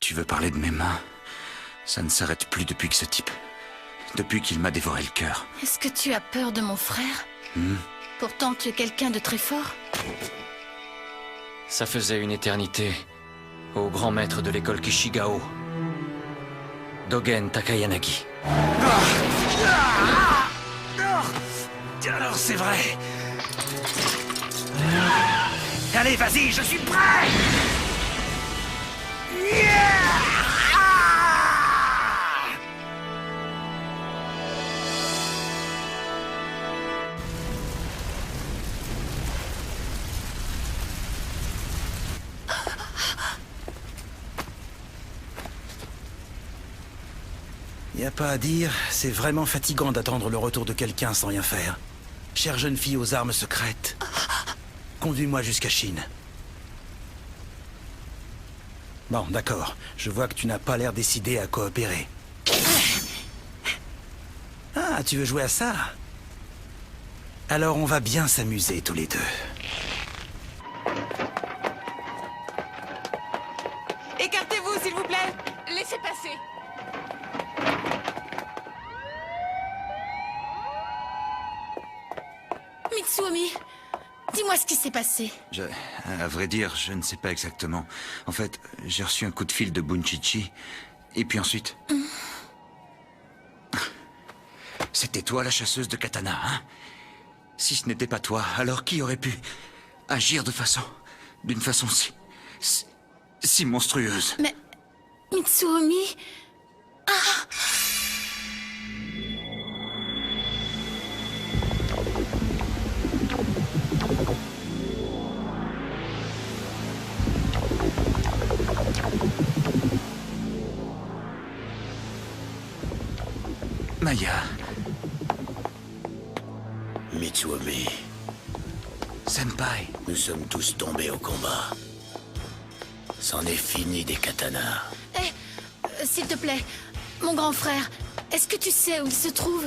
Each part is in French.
Tu veux parler de mes mains? Ça ne s'arrête plus depuis que ce type... Depuis qu'il m'a dévoré le cœur. Est-ce que tu as peur de mon frère? Pourtant, tu es quelqu'un de très fort. Ça faisait une éternité. Au grand maître de l'école Kishigao. Dogen Takayanagi. Alors c'est vrai. Allez, vas-y, je suis prêt. Y a pas à dire, c'est vraiment fatigant d'attendre le retour de quelqu'un sans rien faire. Chère jeune fille aux armes secrètes, conduis-moi jusqu'à Chine. Bon, d'accord. Je vois que tu n'as pas l'air décidé à coopérer. Ah, tu veux jouer à ça? Alors on va bien s'amuser tous les deux. Écartez-vous, s'il vous plaît. Laissez passer. Mitsuomi, dis-moi ce qui s'est passé. À vrai dire, je ne sais pas exactement. En fait, j'ai reçu un coup de fil de Bunchichi. Et puis ensuite... C'était toi la chasseuse de katana, hein? Si ce n'était pas toi, alors qui aurait pu agir d'une façon si monstrueuse? Mais... Mitsuomi... Maya... Mitsuomi, Senpai... nous sommes tous tombés au combat. C'en est fini des katanas. S'il te plaît, mon grand frère, est-ce que tu sais où il se trouve?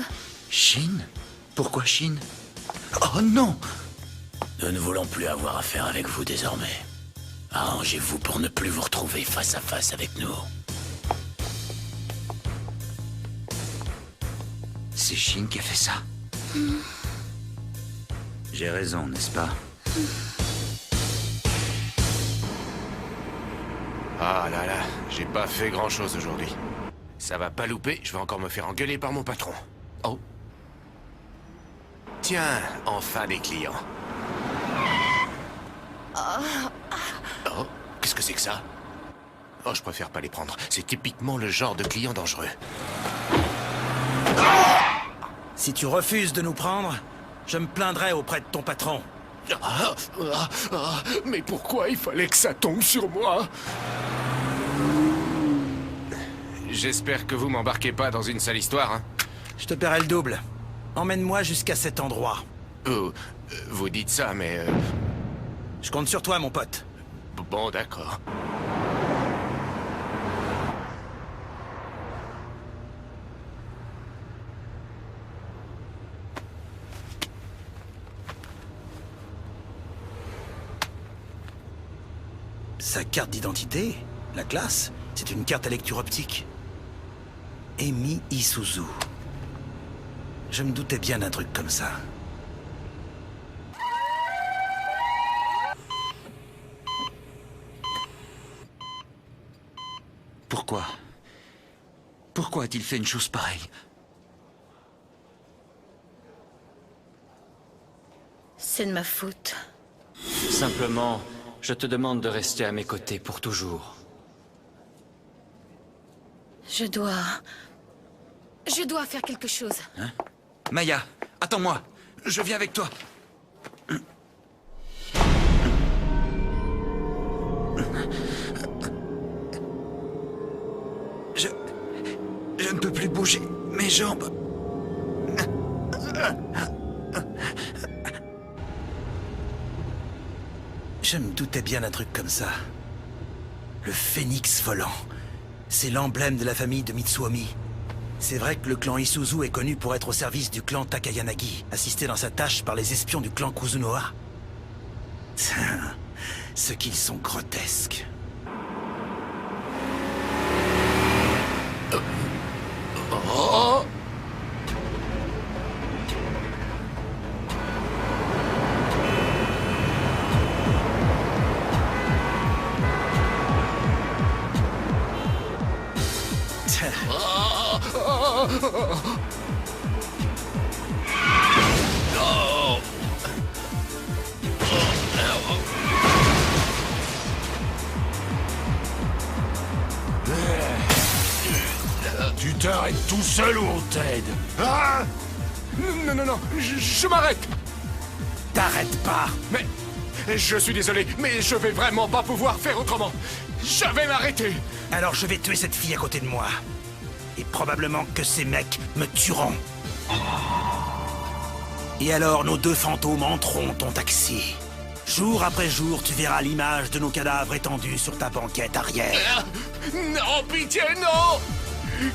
Chine? Pourquoi Chine? Oh non! Nous ne voulons plus avoir affaire avec vous désormais. Arrangez-vous pour ne plus vous retrouver face à face avec nous. C'est Chine qui a fait ça? J'ai raison, n'est-ce pas? Ah là là, j'ai pas fait grand-chose aujourd'hui. Ça va pas louper, je vais encore me faire engueuler par mon patron. Oh. Tiens, enfin des clients. Oh, qu'est-ce que c'est que ça? Oh, je préfère pas les prendre. C'est typiquement le genre de client dangereux. Si tu refuses de nous prendre, je me plaindrai auprès de ton patron. Mais pourquoi il fallait que ça tombe sur moi? J'espère que vous m'embarquez pas dans une sale histoire, hein? Je te paierai le double. Emmène-moi jusqu'à cet endroit. Oh, vous dites ça, mais... Je compte sur toi, mon pote. Bon, d'accord. Sa carte d'identité, la classe, c'est une carte à lecture optique. Emi Isuzu. Je me doutais bien d'un truc comme ça. Pourquoi? Pourquoi a-t-il fait une chose pareille? C'est de ma faute. Simplement, je te demande de rester à mes côtés pour toujours. Je dois faire quelque chose. Hein? Maya, attends-moi. Je viens avec toi. Je ne peux plus bouger mes jambes. Je me doutais bien d'un truc comme ça. Le phénix volant. C'est l'emblème de la famille de Mitsuomi. C'est vrai que le clan Isuzu est connu pour être au service du clan Takayanagi, assisté dans sa tâche par les espions du clan Kuzunoha. Ce qu'ils sont grotesques. Tu t'arrêtes tout seul ou on t'aide? Ah! Non, non, non, je m'arrête! T'arrêtes pas! Mais... Je suis désolé, mais je vais vraiment pas pouvoir faire autrement. Je vais m'arrêter. Alors je vais tuer cette fille à côté de moi. Et probablement que ces mecs me tueront. Et alors nos deux fantômes entreront ton taxi. Jour après jour, tu verras l'image de nos cadavres étendus sur ta banquette arrière. Ah, non, pitié, non!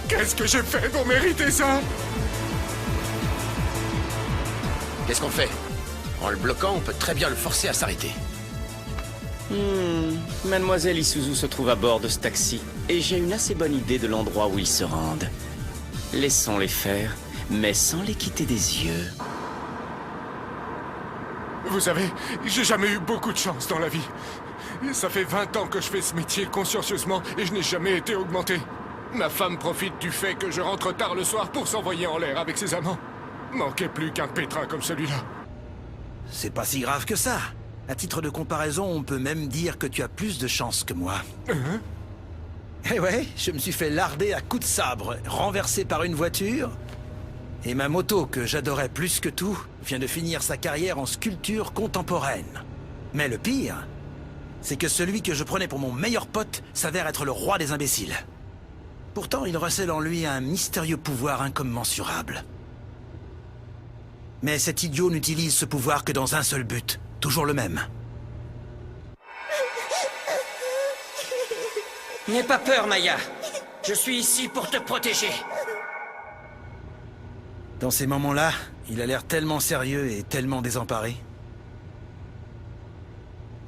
Qu'est-ce que j'ai fait pour mériter ça? Qu'est-ce qu'on fait? En le bloquant, on peut très bien le forcer à s'arrêter. Mademoiselle Isuzu se trouve à bord de ce taxi, et j'ai une assez bonne idée de l'endroit où ils se rendent. Laissons-les faire, mais sans les quitter des yeux. Vous savez, j'ai jamais eu beaucoup de chance dans la vie. Ça fait 20 ans que je fais ce métier consciencieusement et je n'ai jamais été augmenté. Ma femme profite du fait que je rentre tard le soir pour s'envoyer en l'air avec ses amants. Manquait plus qu'un pétrin comme celui-là. C'est pas si grave que ça. À titre de comparaison, on peut même dire que tu as plus de chance que moi. Eh ouais, je me suis fait larder à coups de sabre, renversé par une voiture. Et ma moto, que j'adorais plus que tout, vient de finir sa carrière en sculpture contemporaine. Mais le pire, c'est que celui que je prenais pour mon meilleur pote s'avère être le roi des imbéciles. Pourtant, il recèle en lui un mystérieux pouvoir incommensurable. Mais cet idiot n'utilise ce pouvoir que dans un seul but, toujours le même. N'aie pas peur, Maya. Je suis ici pour te protéger. Dans ces moments-là, il a l'air tellement sérieux et tellement désemparé.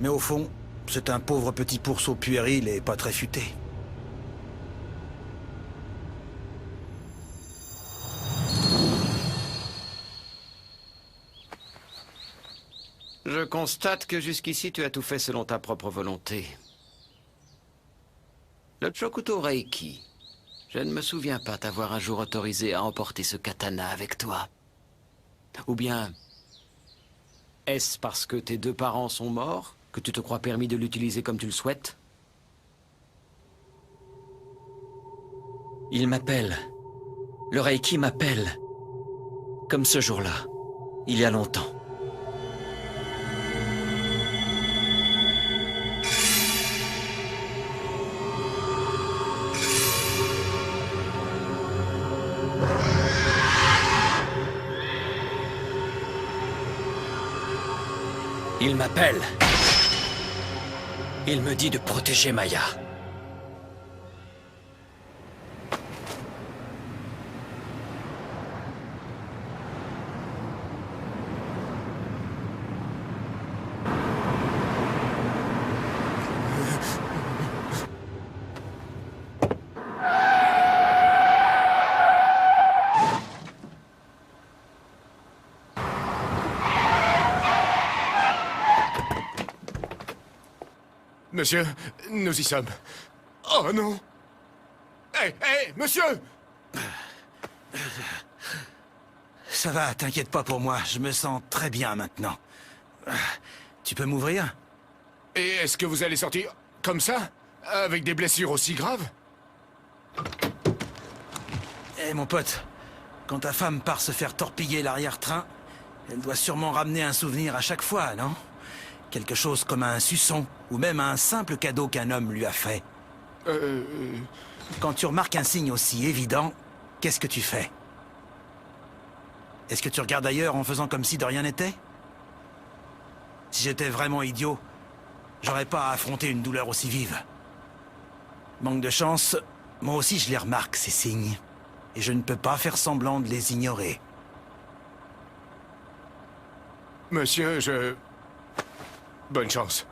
Mais au fond, c'est un pauvre petit pourceau puéril et pas très futé. Je constate que jusqu'ici tu as tout fait selon ta propre volonté. Le Chokuto Reiki. Je ne me souviens pas t'avoir un jour autorisé à emporter ce katana avec toi. Ou bien... Est-ce parce que tes deux parents sont morts que tu te crois permis de l'utiliser comme tu le souhaites? Il m'appelle. Le Reiki m'appelle. Comme ce jour-là, il y a longtemps. Il m'appelle. Il me dit de protéger Maya. Monsieur, nous y sommes. Oh non! Hé, hé, monsieur! Ça va, t'inquiète pas pour moi, je me sens très bien maintenant. Tu peux m'ouvrir? Et est-ce que vous allez sortir comme ça? Avec des blessures aussi graves? Eh mon pote, quand ta femme part se faire torpiller l'arrière-train, elle doit sûrement ramener un souvenir à chaque fois, non? Quelque chose comme un suçon, ou même un simple cadeau qu'un homme lui a fait. Quand tu remarques un signe aussi évident, qu'est-ce que tu fais? Est-ce que tu regardes ailleurs en faisant comme si de rien n'était? Si j'étais vraiment idiot, j'aurais pas à affronter une douleur aussi vive. Manque de chance, moi aussi je les remarque, ces signes. Et je ne peux pas faire semblant de les ignorer. Monsieur, je... Bonne chance.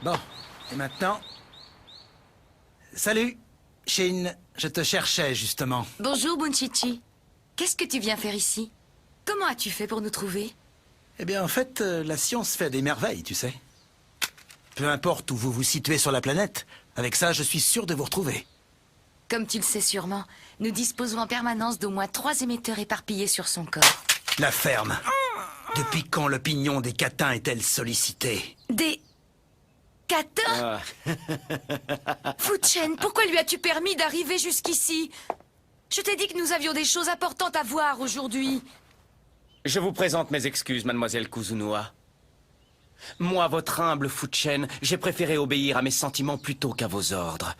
Bon, et maintenant... Salut, Shin, je te cherchais justement. Bonjour, Bunchichi. Qu'est-ce que tu viens faire ici? Comment as-tu fait pour nous trouver? Eh bien, en fait, la science fait des merveilles, tu sais. Peu importe où vous vous situez sur la planète, avec ça, je suis sûr de vous retrouver. Comme tu le sais sûrement, nous disposons en permanence d'au moins 3 émetteurs éparpillés sur son corps. La ferme. Depuis quand l'opinion des catins est-elle sollicitée? Des... catins? Fu-Chen, pourquoi lui as-tu permis d'arriver jusqu'ici? Je t'ai dit que nous avions des choses importantes à voir aujourd'hui. Je vous présente mes excuses, mademoiselle Kuzunoa. Moi, votre humble Fu-Chen, j'ai préféré obéir à mes sentiments plutôt qu'à vos ordres.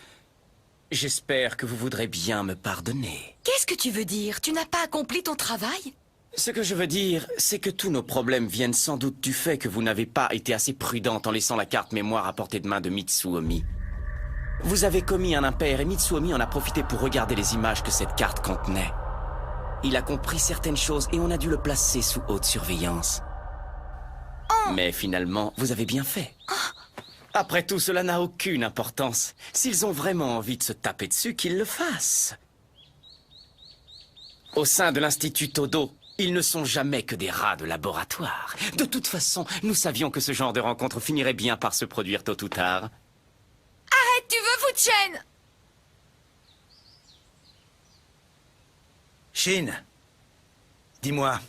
J'espère que vous voudrez bien me pardonner. Qu'est-ce que tu veux dire? Tu n'as pas accompli ton travail? Ce que je veux dire, c'est que tous nos problèmes viennent sans doute du fait que vous n'avez pas été assez prudente en laissant la carte mémoire à portée de main de Mitsuomi. Vous avez commis un impair et Mitsuomi en a profité pour regarder les images que cette carte contenait. Il a compris certaines choses et on a dû le placer sous haute surveillance. Mais finalement, vous avez bien fait. Après tout, cela n'a aucune importance. S'ils ont vraiment envie de se taper dessus, qu'ils le fassent. Au sein de l'Institut Todo, ils ne sont jamais que des rats de laboratoire. De toute façon, nous savions que ce genre de rencontre finirait bien par se produire tôt ou tard. Arrête, tu veux, Fu-Chen? Shin, dis-moi,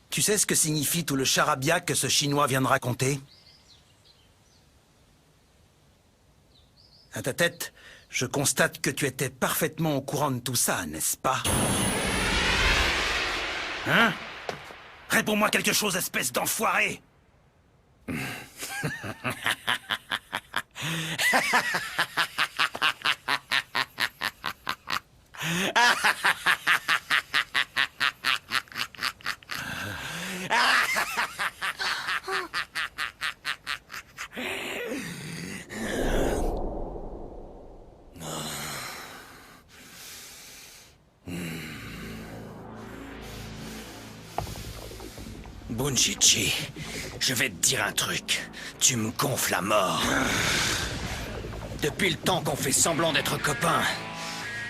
tu sais ce que signifie tout le charabia que ce Chinois vient de raconter? À ta tête, je constate que tu étais parfaitement au courant de tout ça, n'est-ce pas? Hein? Réponds-moi quelque chose, espèce d'enfoiré! Bunchichi, je vais te dire un truc. Tu me gonfles à mort. Depuis le temps qu'on fait semblant d'être copains,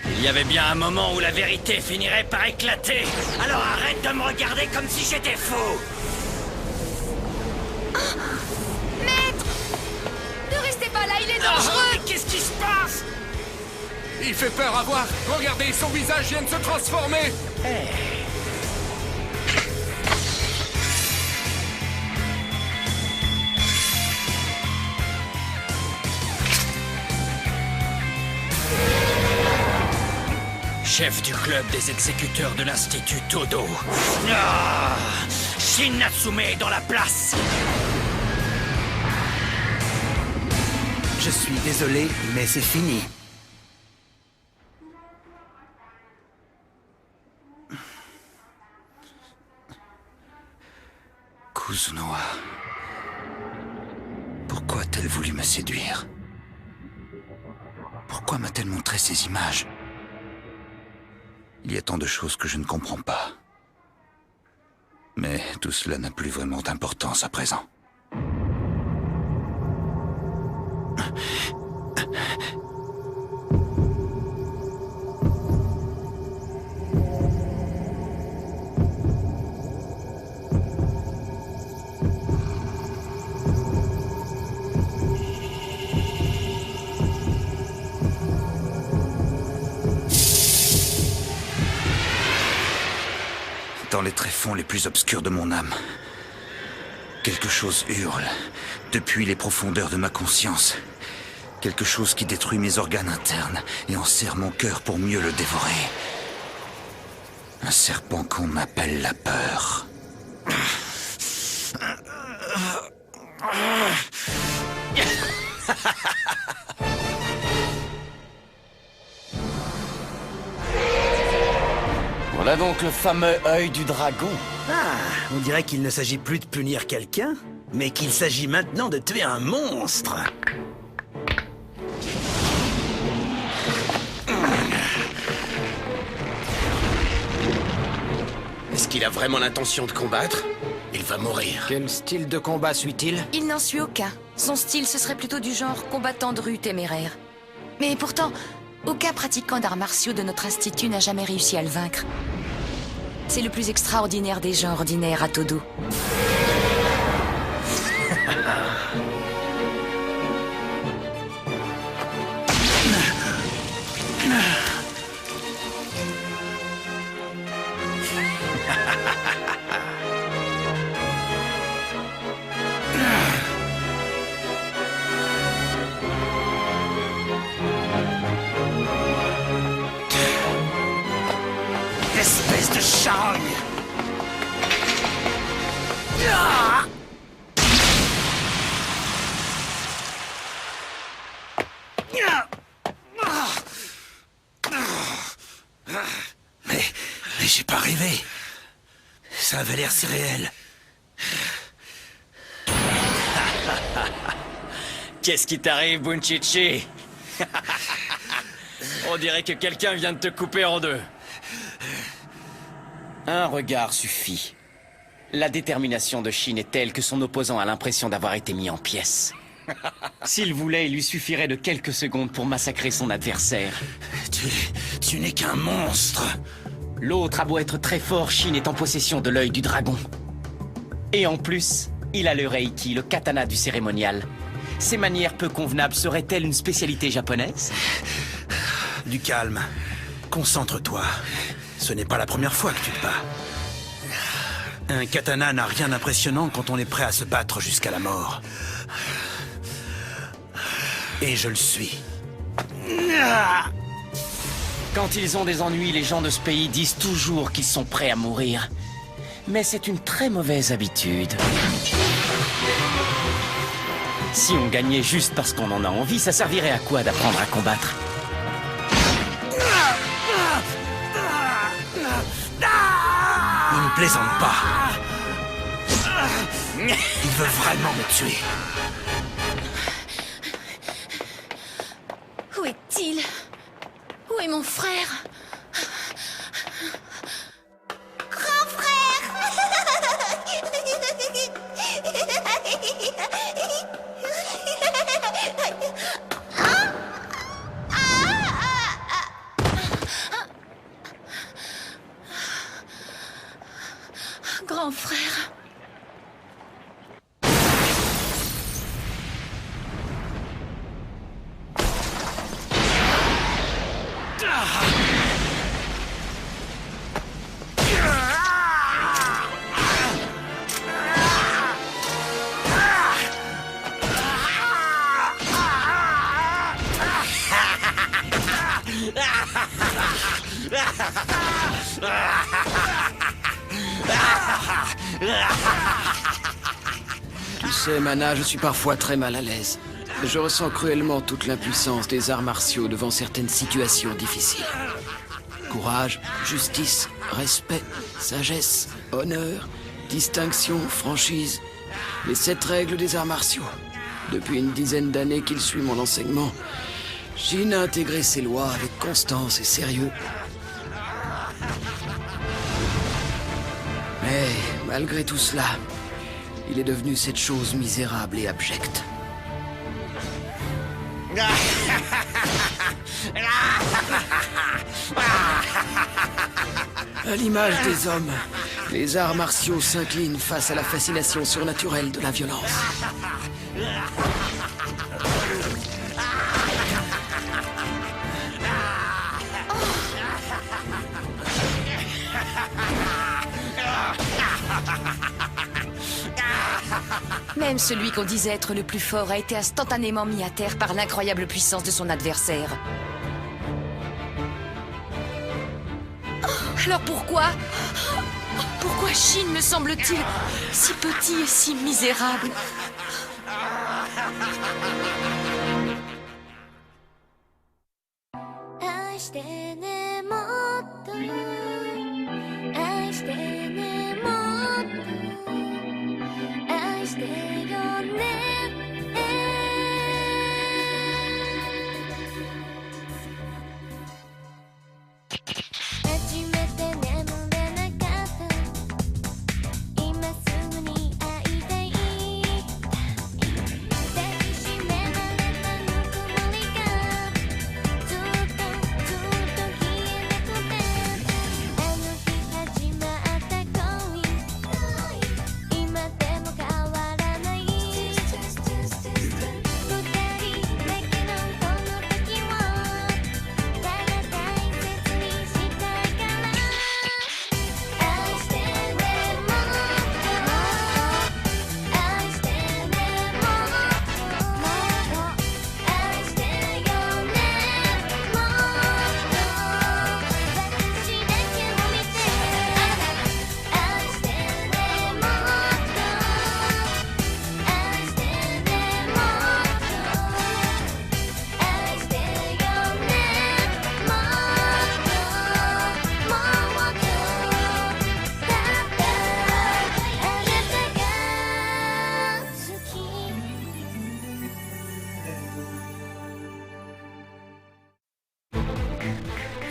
il y avait bien un moment où la vérité finirait par éclater. Alors arrête de me regarder comme si j'étais fou. Maître! Ne restez pas là, il est dangereux! Qu'est-ce qui se passe? Il fait peur à voir. Regardez, son visage vient de se transformer. Chef du club des exécuteurs de l'Institut Todo. Ah, Shin Natsume est dans la place. Je suis désolé, mais c'est fini. Kuzunoa. Pourquoi a-t-elle voulu me séduire? Pourquoi m'a-t-elle montré ces images? Il y a tant de choses que je ne comprends pas. Mais tout cela n'a plus vraiment d'importance à présent. Dans les tréfonds les plus obscurs de mon âme, quelque chose hurle depuis les profondeurs de ma conscience. Quelque chose qui détruit mes organes internes et enserre mon cœur pour mieux le dévorer. Un serpent qu'on appelle la peur. Voilà donc le fameux œil du dragon. Ah, on dirait qu'il ne s'agit plus de punir quelqu'un, mais qu'il s'agit maintenant de tuer un monstre. Est-ce qu'il a vraiment l'intention de combattre? Il va mourir. Quel style de combat suit-il? Il n'en suit aucun. Son style, ce serait plutôt du genre combattant de rue téméraire. Mais pourtant, aucun pratiquant d'arts martiaux de notre institut n'a jamais réussi à le vaincre. C'est le plus extraordinaire des gens ordinaires à Todo. Espèce de charogne! Mais j'ai pas rêvé. Ça avait l'air si réel. Qu'est-ce qui t'arrive, Bunchichi? On dirait que quelqu'un vient de te couper en deux. Un regard suffit. La détermination de Shin est telle que son opposant a l'impression d'avoir été mis en pièces. S'il voulait, il lui suffirait de quelques secondes pour massacrer son adversaire. Tu n'es qu'un monstre. L'autre a beau être très fort, Shin est en possession de l'œil du dragon. Et en plus, il a le reiki, le katana du cérémonial. Ses manières peu convenables seraient-elles une spécialité japonaise? Du calme. Concentre-toi. Ce n'est pas la première fois que tu te bats. Un katana n'a rien d'impressionnant quand on est prêt à se battre jusqu'à la mort. Et je le suis. Quand ils ont des ennuis, les gens de ce pays disent toujours qu'ils sont prêts à mourir. Mais c'est une très mauvaise habitude. Si on gagnait juste parce qu'on en a envie, ça servirait à quoi d'apprendre à combattre? Il ne plaisante pas. Il veut vraiment me tuer. Où est-il? Où est mon frère? Grand frère! Grand frère. Tu sais, Mana, je suis parfois très mal à l'aise. Je ressens cruellement toute l'impuissance des arts martiaux devant certaines situations difficiles. Courage, justice, respect, sagesse, honneur, distinction, franchise. Les 7 règles des arts martiaux. Depuis une dizaine d'années qu'il suit mon enseignement, Shin a intégré ces lois avec constance et sérieux. Mais malgré tout cela, il est devenu cette chose misérable et abjecte. À l'image des hommes, les arts martiaux s'inclinent face à la fascination surnaturelle de la violence. Même celui qu'on disait être le plus fort a été instantanément mis à terre par l'incroyable puissance de son adversaire. Alors pourquoi Shin me semble-t-il si petit et si misérable?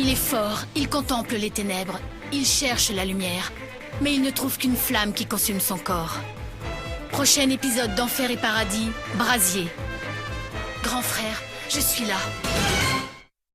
Il est fort, il contemple les ténèbres, il cherche la lumière, mais il ne trouve qu'une flamme qui consume son corps. Prochain épisode d'Enfer et Paradis, Brasier. Grand frère, je suis là.